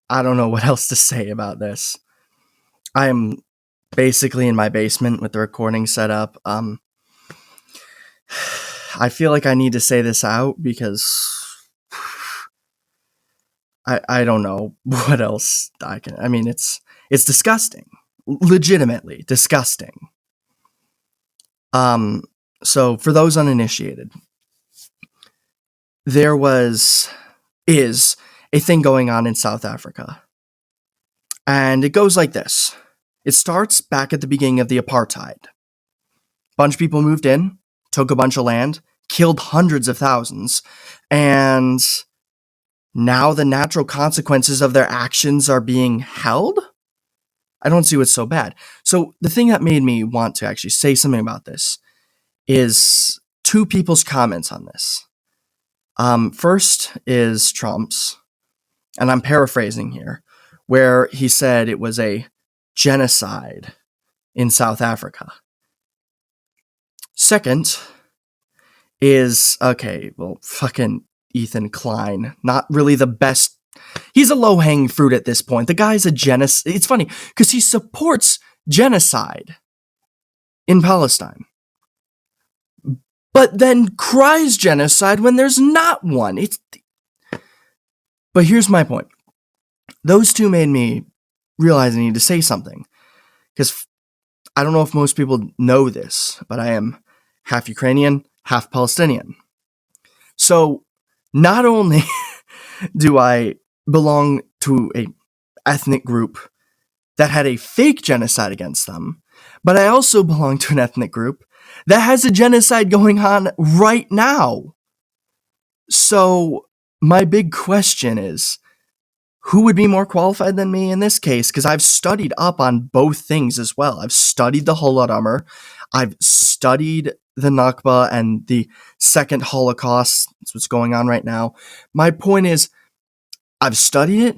I don't know what else to say about this. I am basically in my basement with the recording set up. I feel like I need to say this out because I don't know what else I can. I mean, it's disgusting, legitimately disgusting. So for those uninitiated, there is a thing going on in South Africa, and it goes like this. It starts back at the beginning of the apartheid. Bunch of people moved in, took a bunch of land, killed hundreds of thousands, and now the natural consequences of their actions are being held? I don't see what's so bad. So the thing that made me want to actually say something about this is two people's comments on this. First is Trump's, and I'm paraphrasing here, where he said it was a genocide in South Africa. Second is, fucking Ethan Klein. Not really the best. He's a low-hanging fruit at this point. The guy's a genocide. It's funny, because he supports genocide in Palestine, but then cries genocide when there's not one. But here's my point. Those two made me realize I need to say something, because I don't know if most people know this, but I am half Ukrainian, half Palestinian. So not only do I belong to a ethnic group that had a fake genocide against them, but I also belong to an ethnic group that has a genocide going on right now. So my big question is, who would be more qualified than me in this case? Because I've studied up on both things as well. I've studied the Holodomor. I've studied the Nakba and the second Holocaust. That's what's going on right now. My point is, I've studied it.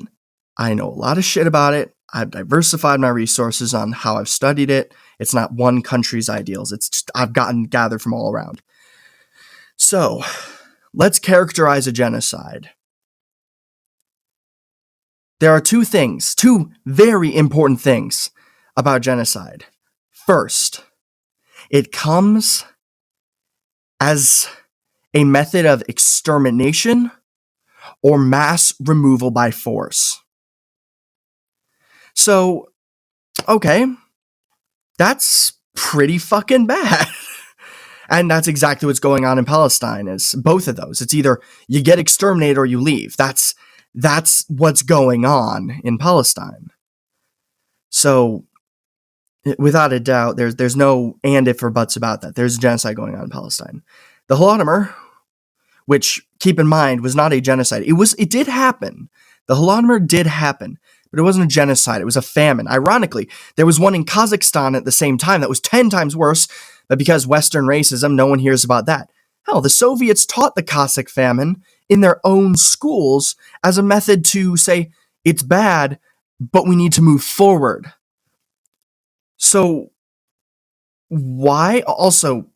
I know a lot of shit about it. I've diversified my resources on how I've studied it. It's not one country's ideals. It's just I've gathered from all around. So let's characterize a genocide. There are two very important things about genocide. First, it comes as a method of extermination or mass removal by force. So, okay, that's pretty fucking bad. And that's exactly what's going on in Palestine, is both of those. It's either you get exterminated or you leave. That's what's going on in Palestine. So, without a doubt, there's no and if or buts about that. There's a genocide going on in Palestine. The Holodomor, which, keep in mind, was not a genocide. It did happen. The Holodomor did happen, but it wasn't a genocide. It was a famine. Ironically, there was one in Kazakhstan at the same time that was 10 times worse, but because Western racism, no one hears about that. Hell, the Soviets taught the Cossack famine in their own schools as a method to say, it's bad, but we need to move forward. So, why? Also,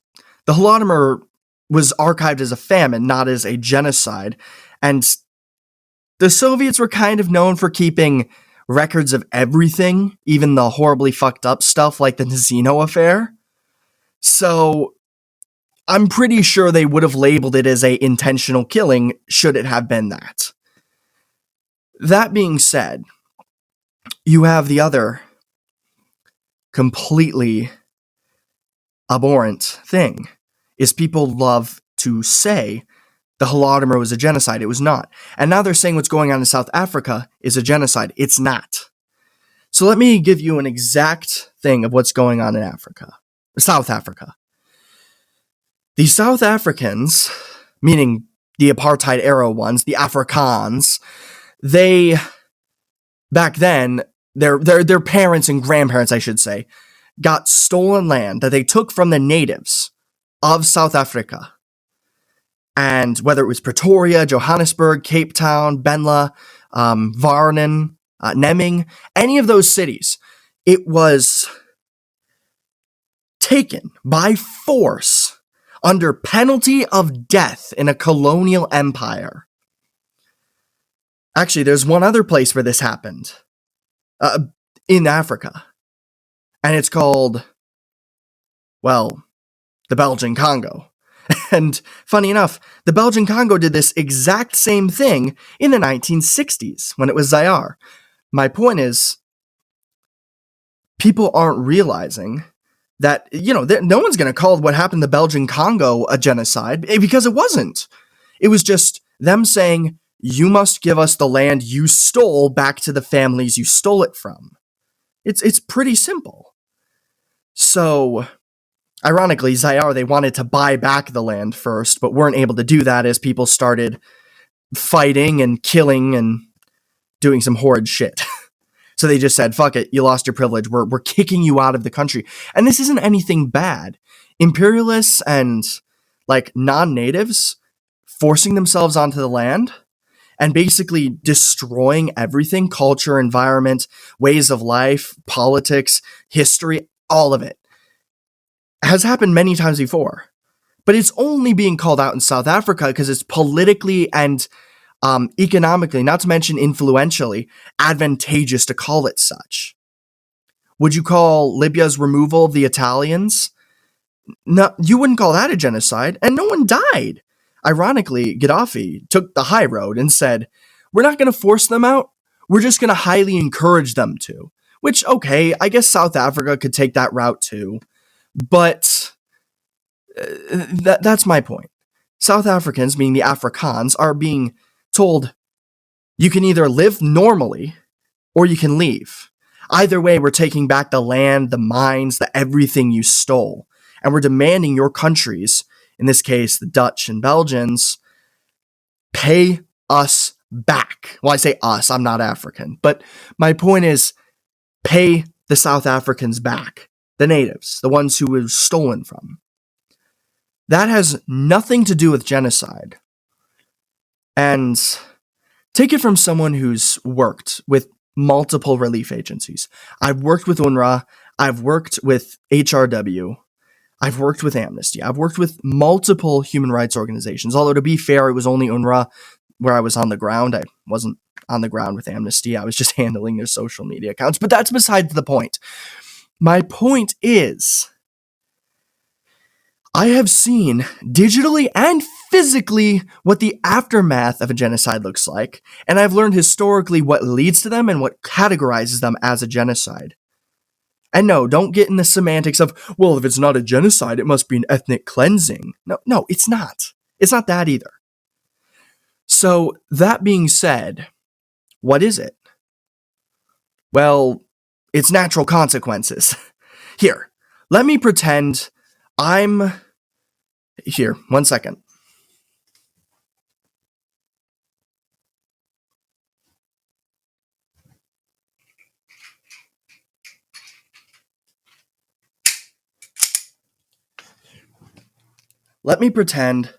the Holodomor was archived as a famine, not as a genocide, and the Soviets were kind of known for keeping records of everything, even the horribly fucked up stuff like the Nazino affair. So, I'm pretty sure they would have labeled it as a intentional killing should it have been that. That being said, you have the other completely abhorrent thing, is people love to say the Holodomor was a genocide. It was not. And now they're saying what's going on in South Africa is a genocide. It's not. So let me give you an exact thing of what's going on in South Africa. The South Africans, meaning the apartheid era ones, the Afrikaans, they, back then, their parents and grandparents, I should say, got stolen land that they took from the natives of South Africa. And whether it was Pretoria, Johannesburg, Cape Town, Benla, Varnen, Neming, any of those cities, it was taken by force under penalty of death in a colonial empire. Actually, there's one other place where this happened, uh, in Africa, and it's called, well, the Belgian Congo. And funny enough, the Belgian Congo did this exact same thing in the 1960s when it was Zaire. My point is, people aren't realizing that, no one's going to call what happened to the Belgian Congo a genocide, because it wasn't. It was just them saying, you must give us the land you stole back to the families you stole it from. It's pretty simple. So, ironically, Zaire, they wanted to buy back the land first, but weren't able to do that as people started fighting and killing and doing some horrid shit. So they just said, fuck it, you lost your privilege. We're kicking you out of the country. And this isn't anything bad. Imperialists and non-natives forcing themselves onto the land and basically destroying everything, culture, environment, ways of life, politics, history, all of it, has happened many times before. But it's only being called out in South Africa because it's politically and economically, not to mention influentially, advantageous to call it such. Would you call Libya's removal of the Italians? No, you wouldn't call that a genocide, and no one died. Ironically, Gaddafi took the high road and said, we're not going to force them out, we're just going to highly encourage them to. Which, okay, I guess South Africa could take that route too, but that's my point. South Africans, meaning the Afrikaans, are being told, you can either live normally or you can leave. Either way, we're taking back the land, the mines, the everything you stole. And we're demanding your countries, in this case, the Dutch and Belgians, pay us back. Well, I say us, I'm not African. But my point is, pay the South Africans back. The natives, the ones who were stolen from. That has nothing to do with genocide. And take it from someone who's worked with multiple relief agencies. I've worked with UNRWA. I've worked with HRW. I've worked with Amnesty. I've worked with multiple human rights organizations. Although, to be fair, it was only UNRWA where I was on the ground. I wasn't on the ground with Amnesty. I was just handling their social media accounts. But that's besides the point. My point is, I have seen digitally and physically what the aftermath of a genocide looks like, and I've learned historically what leads to them and what categorizes them as a genocide. And no, don't get in the semantics of, well, if it's not a genocide, it must be an ethnic cleansing. No, it's not. It's not that either. So, that being said, what is it? Well, it's natural consequences. Here, let me pretend I'm... Here, 1 second. Let me pretend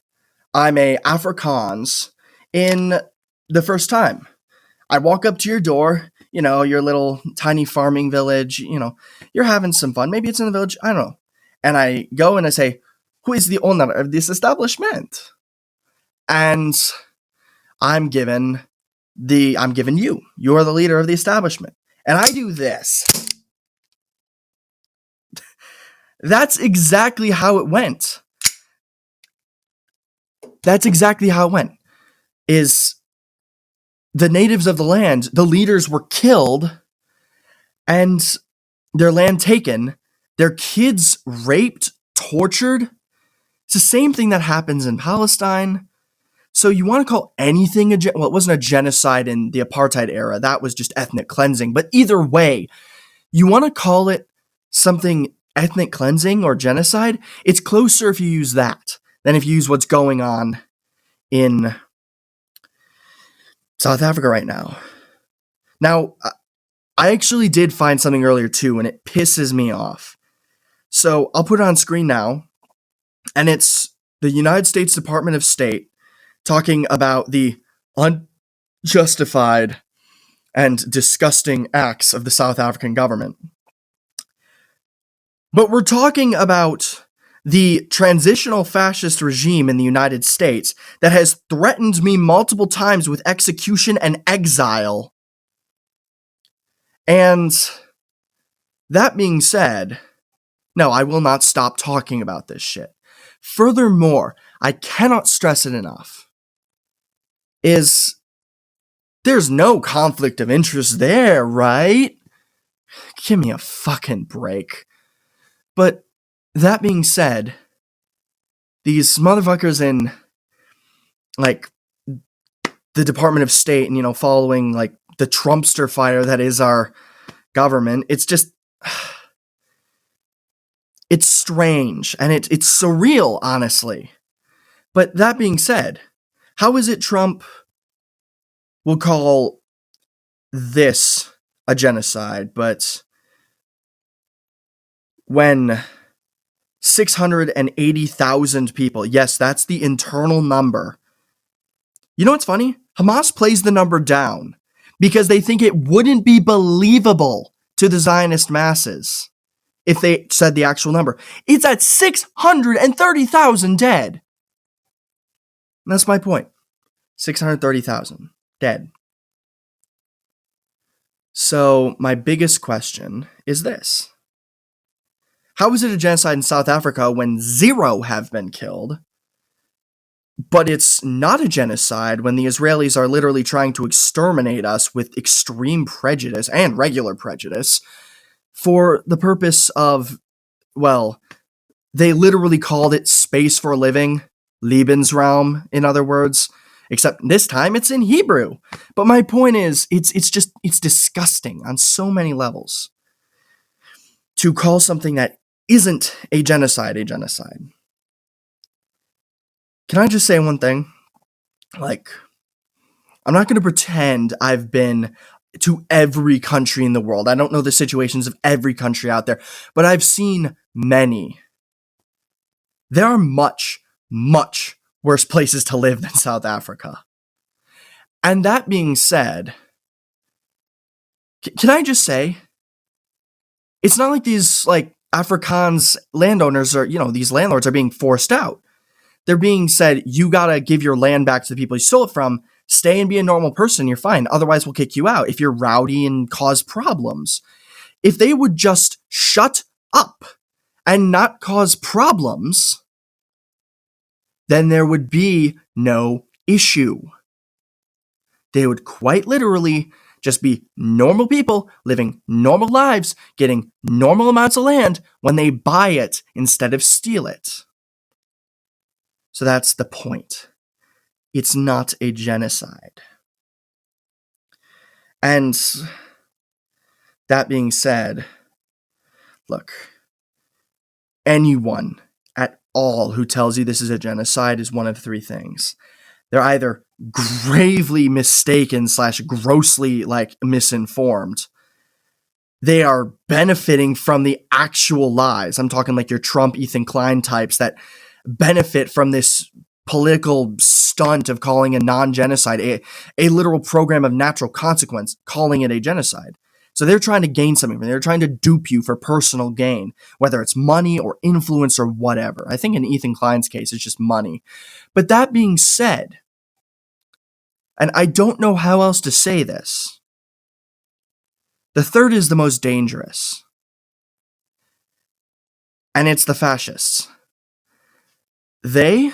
I'm a Afrikaans in the first time. I walk up to your door, your little tiny farming village, you're having some fun. Maybe it's in the village, I don't know. And I go and I say, who is the owner of this establishment? And I'm given you. You're the leader of the establishment. And I do this. That's exactly how it went. Is the natives of the land, the leaders were killed and their land taken, their kids raped, tortured. It's the same thing that happens in Palestine. So you want to call anything it wasn't a genocide in the apartheid era. That was just ethnic cleansing. But either way, you want to call it something ethnic cleansing or genocide, it's closer if you use that than if you use what's going on in South Africa right now. Now, I actually did find something earlier too, and it pisses me off. So I'll put it on screen now, and it's the United States Department of State talking about the unjustified and disgusting acts of the South African government. But we're talking about the transitional fascist regime in the United States that has threatened me multiple times with execution and exile. And that being said, no, I will not stop talking about this shit. Furthermore, I cannot stress it enough, is there's no conflict of interest there, right? Give me a fucking break. But that being said, these motherfuckers in, like, the Department of State and, you know, following, like, the Trumpster fire that is our government, it's just, it's strange, and it's surreal, honestly. But that being said, how is it Trump will call this a genocide, but when 680,000 people, yes, that's the internal number. You know what's funny? Hamas plays the number down because they think it wouldn't be believable to the Zionist masses if they said the actual number. It's at 630,000 dead. And that's my point. 630,000 dead. So my biggest question is this. How is it a genocide in South Africa when 0 have been killed? But it's not a genocide when the Israelis are literally trying to exterminate us with extreme prejudice and regular prejudice for the purpose of, well, they literally called it space for living, Lebensraum, in other words, except this time it's in Hebrew. But my point is, it's disgusting on so many levels to call something that isn't a genocide a genocide. Can I just say one thing? Like, I'm not going to pretend I've been to every country in the world. I don't know the situations of every country out there, but I've seen many. There are much, much worse places to live than South Africa. And that being said, can I just say, it's not like these, like, Afrikaans landowners are, you know, these landlords are being forced out. They're being said, you gotta give your land back to the people you stole it from, stay and be a normal person, you're fine. Otherwise, we'll kick you out if you're rowdy and cause problems. If they would just shut up and not cause problems, then there would be no issue. They would quite literally just be normal people living normal lives, getting normal amounts of land when they buy it instead of steal it. So that's the point. It's not a genocide. And that being said, look, anyone at all who tells you this is a genocide is one of three things. They're either gravely mistaken / grossly, like, misinformed. They are benefiting from the actual lies. I'm talking like your Trump, Ethan Klein types that benefit from this political stunt of calling a non-genocide a literal program of natural consequence, calling it a genocide. So they're trying to gain something. They're trying to dupe you for personal gain, whether it's money or influence or whatever. I think in Ethan Klein's case, it's just money. But that being said, and I don't know how else to say this, the third is the most dangerous. And it's the fascists. They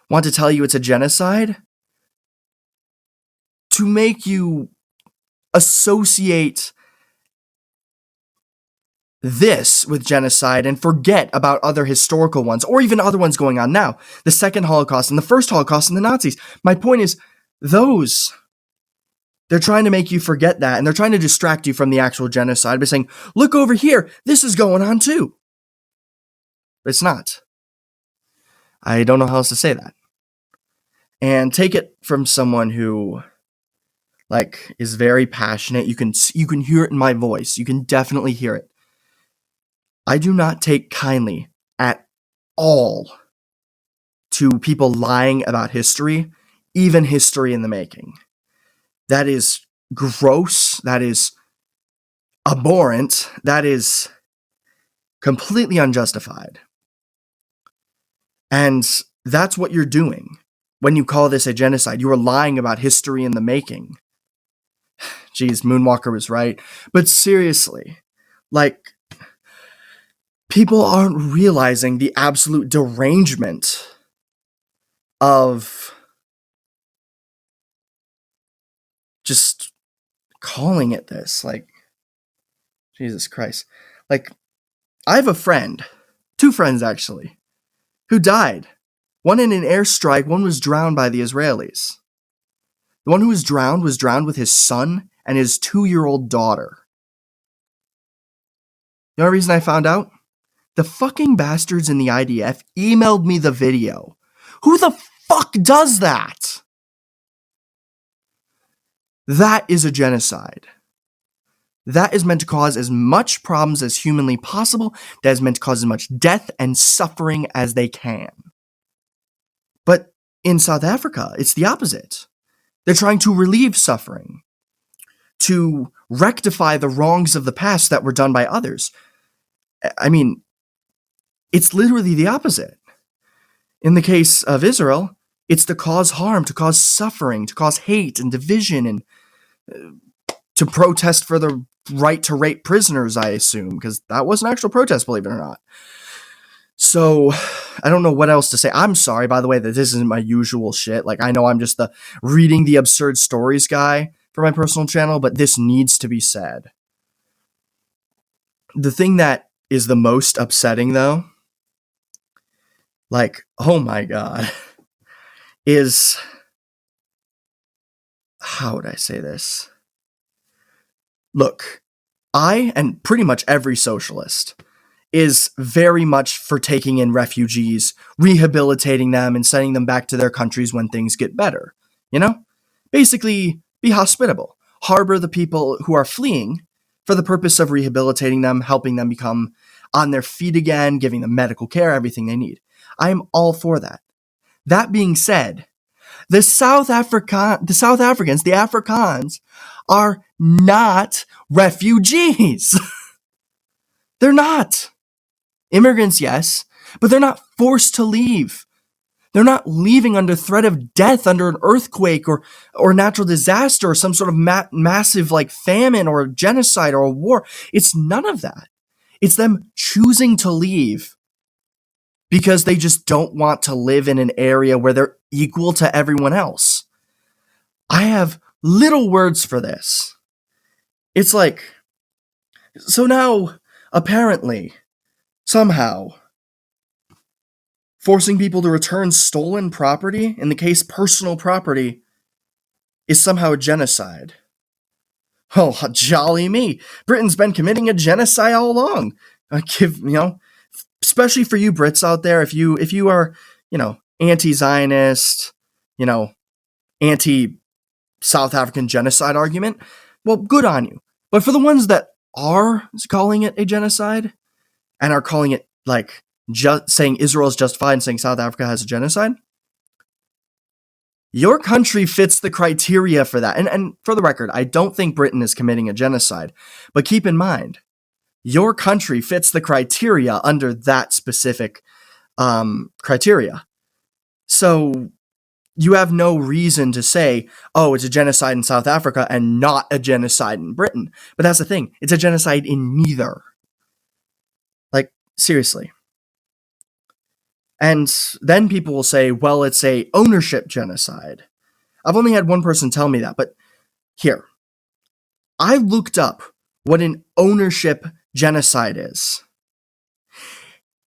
want to tell you it's a genocide to make you associate this with genocide and forget about other historical ones, or even other ones going on now. The second Holocaust and the first Holocaust and the Nazis. My point is, they're trying to make you forget that, and they're trying to distract you from the actual genocide by saying, look over here, this is going on too. But it's not. I don't know how else to say that. And take it from someone who, like, is very passionate. You can hear it in my voice. You can definitely hear it. I do not take kindly at all to people lying about history, even history in the making. That is gross. That is abhorrent. That is completely unjustified. And that's what you're doing when you call this a genocide. You are lying about history in the making. Geez, Moonwalker was right. But seriously, like, people aren't realizing the absolute derangement of just calling it this. Like, Jesus Christ. Like, I have a friend, 2 friends actually, who died. One in an airstrike, one was drowned by the Israelis. The one who was drowned with his son and his 2-year-old daughter. The only reason I found out? The fucking bastards in the IDF emailed me the video. Who the fuck does that? That is a genocide. That is meant to cause as much problems as humanly possible. That is meant to cause as much death and suffering as they can. But in South Africa, it's the opposite. They're trying to relieve suffering, to rectify the wrongs of the past that were done by others. I mean, it's literally the opposite. In the case of Israel, it's to cause harm, to cause suffering, to cause hate and division, and to protest for the right to rape prisoners, I assume, because that was an actual protest, believe it or not. So, I don't know what else to say. I'm sorry, by the way, that this isn't my usual shit. Like, I know I'm just the reading the absurd stories guy for my personal channel, but this needs to be said. The thing that is the most upsetting, though, like, oh my god, is, how would I say this? Look, I, and pretty much every socialist, is very much for taking in refugees, rehabilitating them, and sending them back to their countries when things get better. You know? Basically, be hospitable. Harbor the people who are fleeing for the purpose of rehabilitating them, helping them become on their feet again, giving them medical care, everything they need. I am all for that. That being said, the South Africans, the Afrikaans, are not refugees. They're not. Immigrants, yes, but they're not forced to leave. They're not leaving under threat of death under an earthquake or natural disaster or some sort of massive like famine or genocide or a war. It's none of that. It's them choosing to leave because they just don't want to live in an area where they're equal to everyone else. I have little words for this. It's like, so now, apparently, somehow, forcing people to return stolen property, in the case personal property, is somehow a genocide. Oh, jolly me. Britain's been committing a genocide all along. Especially for you Brits out there, if you are, anti-Zionist, anti-South African genocide argument, well, good on you. But for the ones that are calling it a genocide and are calling it like saying Israel is justified and saying South Africa has a genocide, your country fits the criteria for that. And for the record, I don't think Britain is committing a genocide, but keep in mind, your country fits the criteria under that specific criteria. So you have no reason to say, oh, it's a genocide in South Africa and not a genocide in Britain. But that's the thing. It's a genocide in neither. Like, seriously. And then people will say, well, it's a ownership genocide. I've only had one person tell me that, but here. I looked up what an ownership genocide is.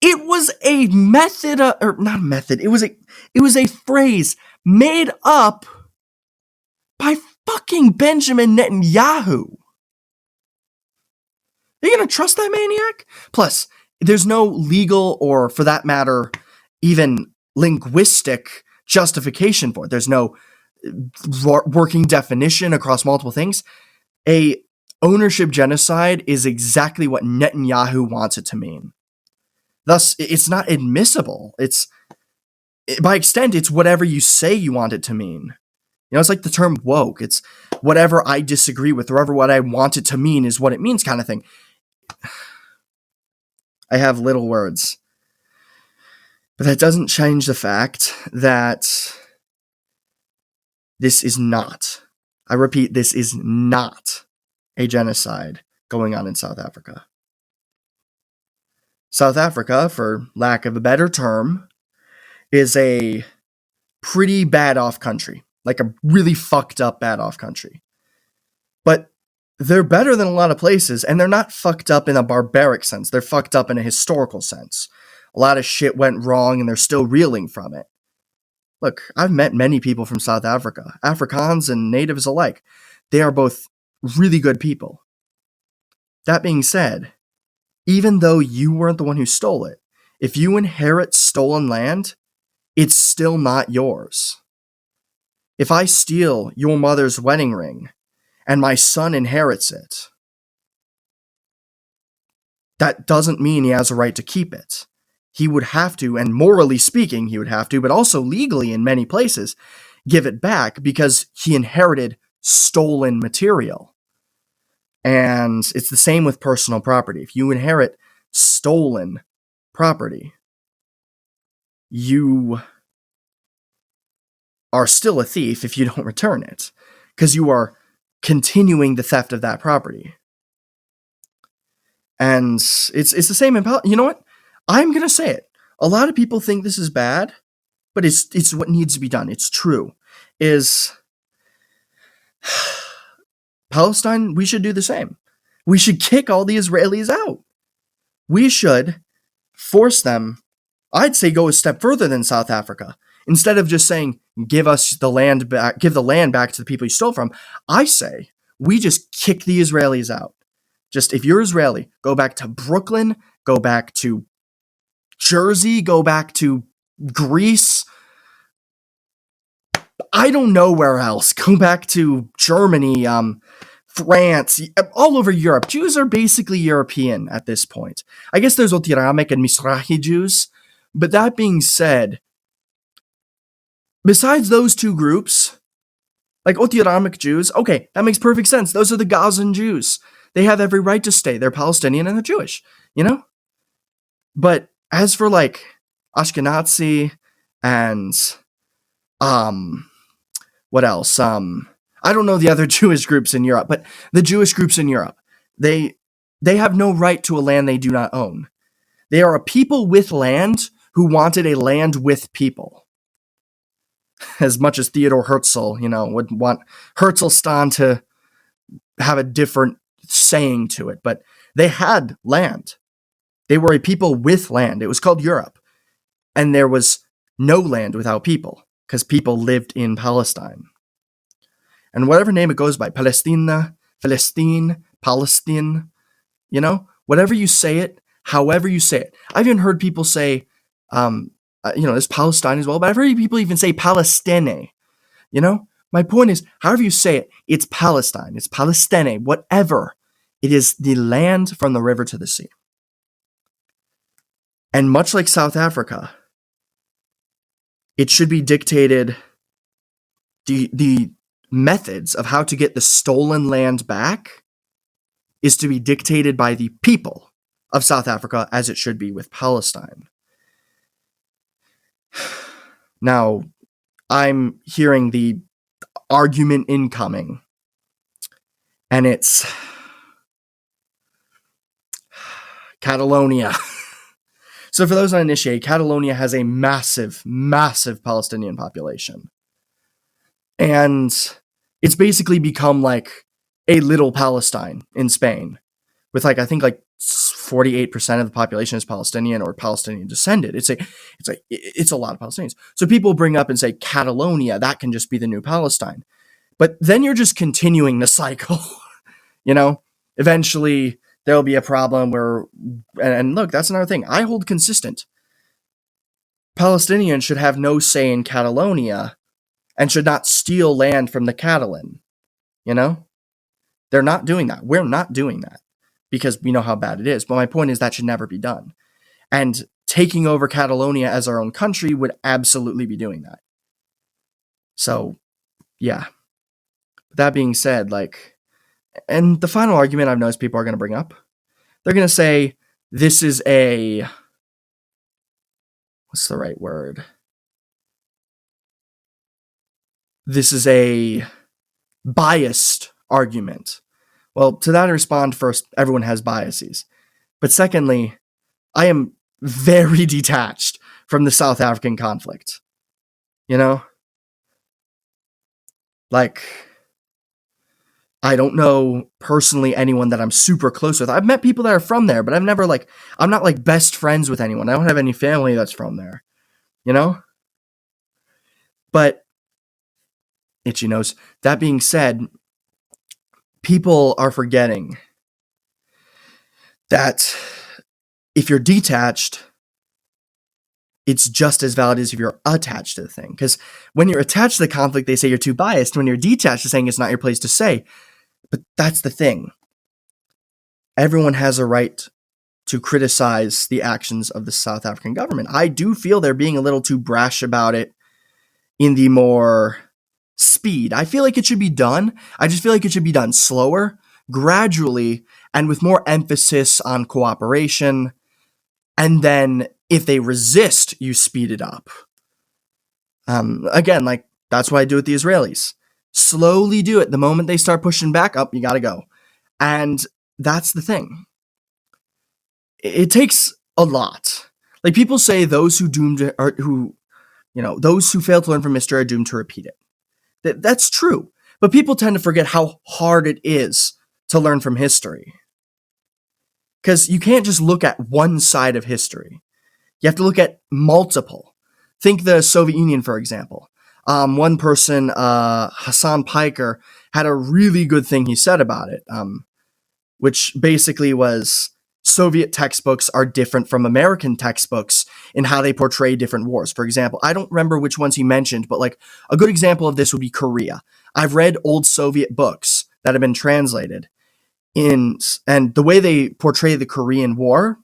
It was a method, or not a method, it was a phrase made up by fucking Benjamin Netanyahu. Are you gonna trust that maniac? Plus, there's no legal or, for that matter, even linguistic justification for it. There's no working definition across multiple things. A ownership genocide is exactly what Netanyahu wants it to mean. Thus, it's not admissible. It's, by extent, it's whatever you say you want it to mean. It's like the term woke. It's whatever I disagree with, or what I want it to mean is what it means kind of thing. I have little words. But that doesn't change the fact that this is not, I repeat, this is not a genocide going on in South Africa. South Africa, for lack of a better term, is a pretty bad off country. Like a really fucked up bad off country. But they're better than a lot of places, and they're not fucked up in a barbaric sense. They're fucked up in a historical sense. A lot of shit went wrong, and they're still reeling from it. Look, I've met many people from South Africa, Afrikaans and natives alike. They are both really good people. That being said, even though you weren't the one who stole it, if you inherit stolen land, it's still not yours. If I steal your mother's wedding ring and my son inherits it, that doesn't mean he has a right to keep it. He would have to, and morally speaking, he would have to, but also legally in many places, give it back because he inherited stolen material. And it's the same with personal property. If you inherit stolen property, you are still a thief if you don't return it, because you are continuing the theft of that property. And it's the same in you know what? I'm gonna say it. A lot of people think this is bad, but it's what needs to be done. It's true. Is Palestine, we should do the same. We should kick all the Israelis out. We should force them, I'd say go a step further than South Africa. Instead of just saying, give us the land back, give the land back to the people you stole from, I say, we just kick the Israelis out. Just, if you're Israeli, go back to Brooklyn, go back to Jersey, go back to Greece. I don't know where else. Go back to Germany, France, all over Europe. Jews are basically European at this point. I guess there's Otiramic and Mizrahi Jews. But that being said, besides those two groups, like Otiramic Jews, okay, that makes perfect sense. Those are the Gazan Jews. They have every right to stay. They're Palestinian and they're Jewish, you know? But as for like Ashkenazi and what else? I don't know the other Jewish groups in Europe, but the Jewish groups in Europe, they have no right to a land they do not own. They are a people with land who wanted a land with people. As much as Theodor Herzl, would want Herzlstan to have a different saying to it, but they had land. They were a people with land. It was called Europe. And there was no land without people, because people lived in Palestine. And whatever name it goes by, Palestina, Palestine, Palestine, whatever you say it, however you say it. I've even heard people say, there's Palestine as well, but I've heard people even say Palestine. My point is, however you say it, it's Palestine, it's Palestine, whatever. It is the land from the river to the sea. And much like South Africa, it should be dictated, the methods of how to get the stolen land back is to be dictated by the people of South Africa, as it should be with Palestine. Now, I'm hearing the argument incoming, and it's Catalonia. So for those uninitiated, Catalonia has a massive, massive Palestinian population. And it's basically become like a little Palestine in Spain, with I think 48% of the population is Palestinian or Palestinian descended. It's a lot of Palestinians. So people bring up and say Catalonia, that can just be the new Palestine. But then you're just continuing the cycle. Eventually there'll be a problem where, and look, that's another thing. I hold consistent. Palestinians should have no say in Catalonia and should not steal land from the Catalan. They're not doing that. We're not doing that because we know how bad it is. But my point is that should never be done. And taking over Catalonia as our own country would absolutely be doing that. So, yeah. That being said, and the final argument I've noticed people are going to bring up, they're going to say, this is a what's the right word? This is a biased argument. Well, to that I respond first, everyone has biases. But secondly, I am very detached from the South African conflict. You know? Like, I don't know personally anyone that I'm super close with. I've met people that are from there, but I'm not like best friends with anyone. I don't have any family that's from there, you know? But, itchy nose. That being said, people are forgetting that if you're detached, it's just as valid as if you're attached to the thing. Because when you're attached to the conflict, they say you're too biased. When you're detached, they're saying it's not your place to say. But that's the thing. Everyone has a right to criticize the actions of the South African government. I do feel they're being a little too brash about it in the more speed. I feel like it should be done. I just feel like it should be done slower, gradually, and with more emphasis on cooperation. And then if they resist, you speed it up. Again, like that's what I do with the Israelis. Slowly do it. The moment they start pushing back up, you gotta go. And that's the thing. It takes a lot. Like people say, those who those who fail to learn from history are doomed to repeat it. That's true. But people tend to forget how hard it is to learn from history. Because you can't just look at one side of history. You have to look at multiple. Think the Soviet Union, for example. One person, Hassan Piker, had a really good thing he said about it, which basically was Soviet textbooks are different from American textbooks in how they portray different wars. For example, I don't remember which ones he mentioned, but like a good example of this would be Korea. I've read old Soviet books that have been translated and the way they portray the Korean War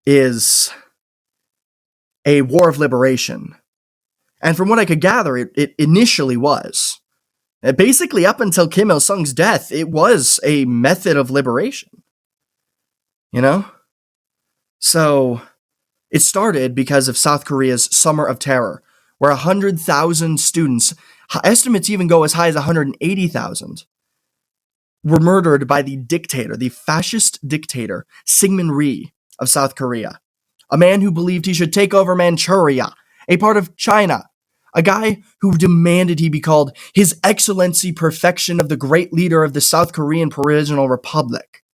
is a war of liberation. And from what I could gather, it initially was. Basically, up until Kim Il-sung's death, it was a method of liberation. You know? So, it started because of South Korea's Summer of Terror, where 100,000 students, estimates even go as high as 180,000, were murdered by the dictator, the fascist dictator, Syngman Rhee of South Korea. A man who believed he should take over Manchuria, a part of China. A guy who demanded he be called His Excellency Perfection of the Great Leader of the South Korean Provisional Republic.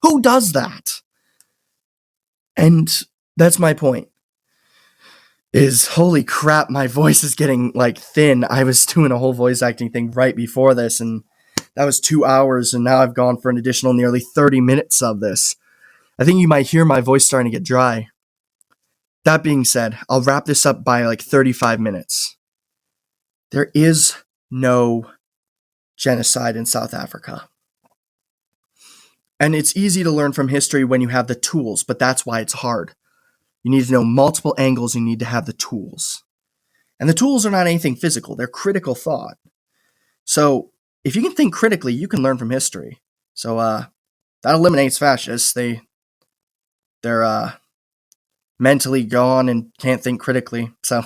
Who does that? And that's my point. Is holy crap, my voice is getting like thin. I was doing a whole voice acting thing right before this, and that was 2 hours, and now I've gone for an additional nearly 30 minutes of this. I think you might hear my voice starting to get dry. That being said, I'll wrap this up by like 35 minutes. There is no genocide in South Africa. And it's easy to learn from history when you have the tools, but that's why it's hard. You need to know multiple angles, you need to have the tools. And the tools are not anything physical, they're critical thought. So, if you can think critically, you can learn from history. So, that eliminates fascists. They're mentally gone and can't think critically. So,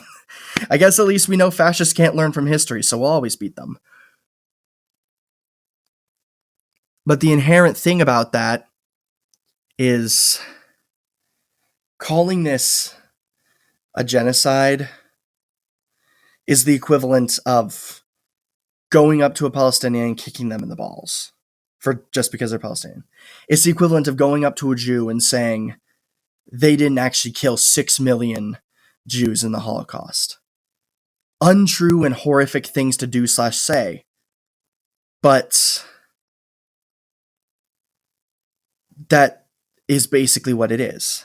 I guess at least we know fascists can't learn from history, so we'll always beat them. But the inherent thing about that is calling this a genocide is the equivalent of going up to a Palestinian and kicking them in the balls for just because they're Palestinian. It's the equivalent of going up to a Jew and saying they didn't actually kill 6 million Jews in the Holocaust. Untrue and horrific things to do / say. But that is basically what it is.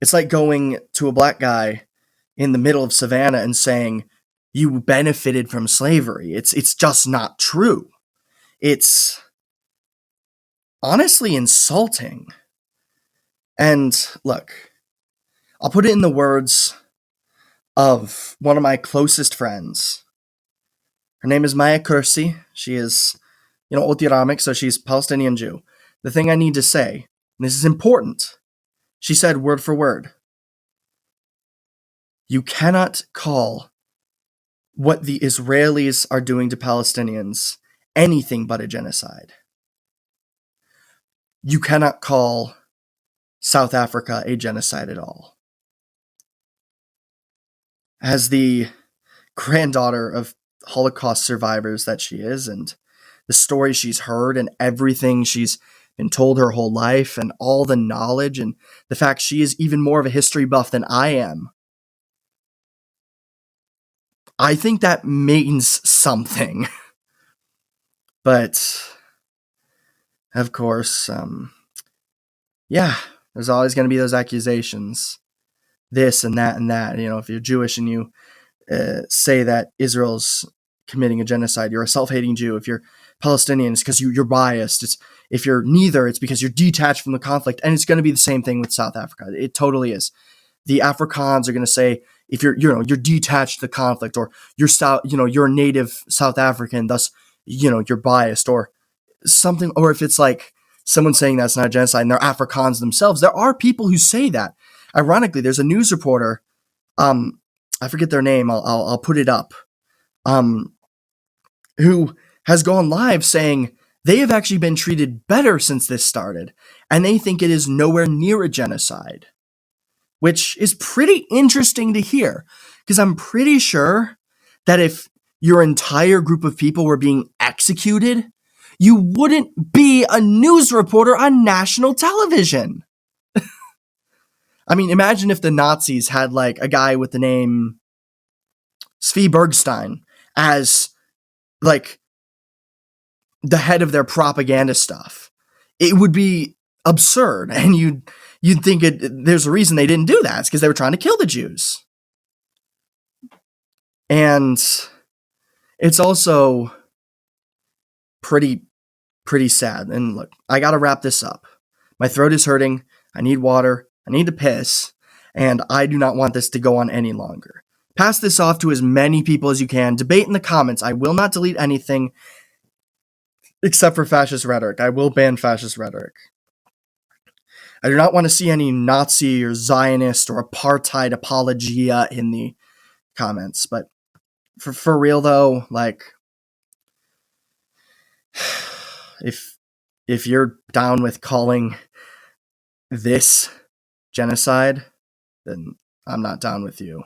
It's like going to a black guy in the middle of Savannah and saying, you benefited from slavery. It's just not true. It's honestly insulting. And look, I'll put it in the words of one of my closest friends. Her name is Maya Kursi. She is, Otiramic, so she's Palestinian Jew. The thing I need to say, and this is important, she said word for word, You cannot call what the Israelis are doing to Palestinians anything but a genocide. You cannot call South Africa a genocide at all. As the granddaughter of Holocaust survivors that she is, and the stories she's heard and everything she's been told her whole life, and all the knowledge, and the fact she is even more of a history buff than I am, I think that means something. But, of course, yeah, there's always going to be those accusations. This and that and that. You know, if you're Jewish and you say that Israel's committing a genocide, you're a self-hating Jew. If you're Palestinian, it's because you're biased. If you're neither, it's because you're detached from the conflict. And it's going to be the same thing with South Africa. It totally is. The Afrikaans are going to say, if you're detached to the conflict, or you're a native South African, thus, you're biased, or something. Or if it's like someone saying that's not a genocide and they're Afrikaans themselves, there are people who say that. Ironically, there's a news reporter, I forget their name, I'll put it up, who has gone live saying they have actually been treated better since this started, and they think it is nowhere near a genocide, which is pretty interesting to hear, because I'm pretty sure that if your entire group of people were being executed, you wouldn't be a news reporter on national television. I mean, imagine if the Nazis had like a guy with the name Svi Bergstein as like the head of their propaganda stuff. It would be absurd, and you'd think there's a reason they didn't do that. It's because they were trying to kill the Jews. And it's also pretty sad. And look, I gotta wrap this up. My throat is hurting. I need water. I need to piss. And I do not want this to go on any longer. Pass this off to as many people as you can. Debate in the comments. I will not delete anything except for fascist rhetoric. I will ban fascist rhetoric. I do not want to see any Nazi or Zionist or apartheid apologia in the comments. But for real though, like, if you're down with calling this genocide, then I'm not down with you.